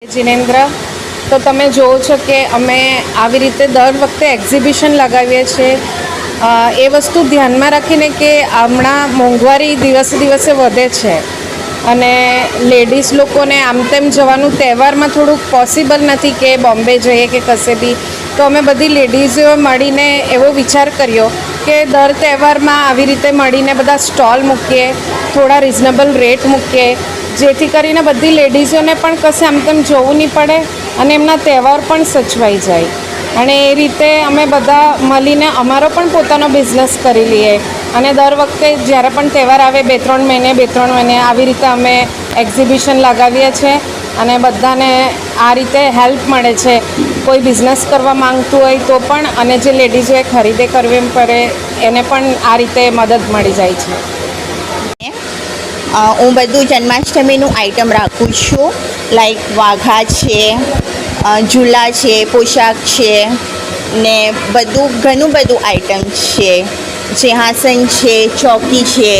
जिनेन्द्र तो તમે જોવો છો કે અમે આવી રીતે દર વખતે એક્ઝિબિશન લગાવીએ છીએ એ વસ્તુ ધ્યાનમાં રાખીને કે હમણાં મોંઘવારી દિવસે દિવસે વધે છે અને લેડીઝ લોકોને આમ તેમ જવાનું તહેવારમાં થોડુંક પોસિબલ નથી કે બોમ્બે જઈએ કે કશે બી તો અમે બધી લેડીઝો મળીને એવો વિચાર કર્યો કે દર તહેવારમાં આવી રીતે મળીને બધા સ્ટોલ મૂકીએ, થોડા રિઝનેબલ રેટ મૂકીએ જેથી કરીને બધી લેડીઝોને પણ કશે આમ તેમ જવું નહીં પડે અને એમના તહેવાર પણ સચવાઈ જાય અને એ રીતે અમે બધા મળીને અમારો પણ પોતાનો બિઝનેસ કરી લઈએ અને દર વખતે જ્યારે પણ તહેવાર આવે બે ત્રણ મહિને આવી રીતે અમે એક્ઝિબિશન લગાવીએ છીએ અને બધાને આ રીતે હેલ્પ મળે છે. કોઈ બિઝનેસ કરવા માંગતું હોય તો પણ અને જે લેડીઝોએ ખરીદી કરવી પડે એને પણ આ રીતે મદદ મળી જાય છે. હું બધું જન્માષ્ટમીનું આઈટમ રાખું છું, લાઈક વાઘા છે, ઝૂલા છે, પોશાક છે ને ઘણું બધું આઈટમ છે. સિંહાસન છે, ચોકી છે,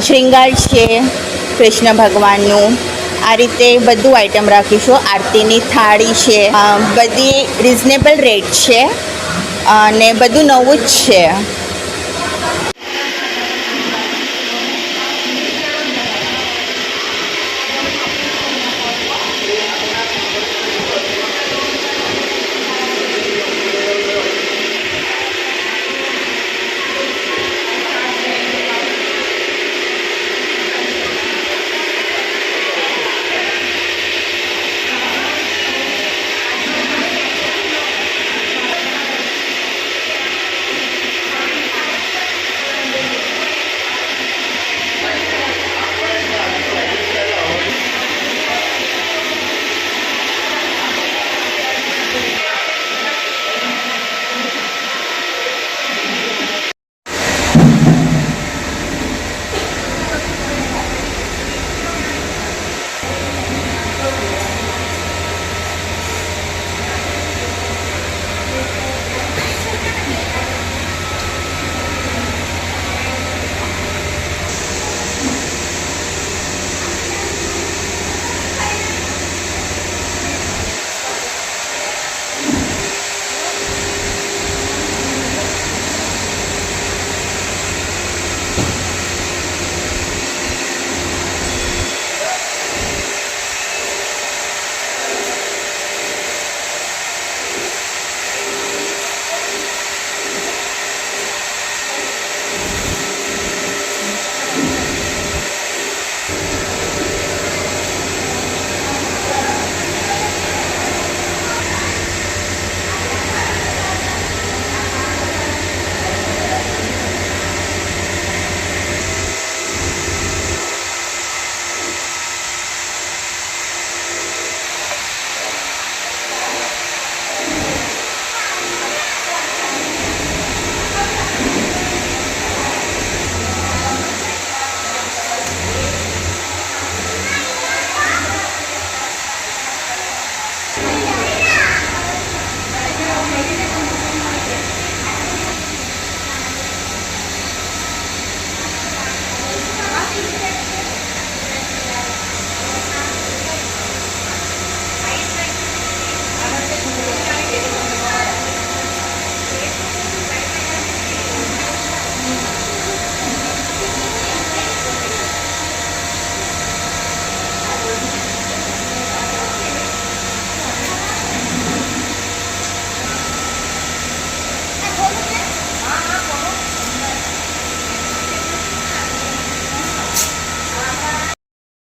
શ્રૃંગાર છે કૃષ્ણ ભગવાનનું, આ રીતે બધું આઈટમ રાખીશું. આરતીની થાળી છે, બધી રિઝનેબલ રેટ છે અને બધું નવું જ છે.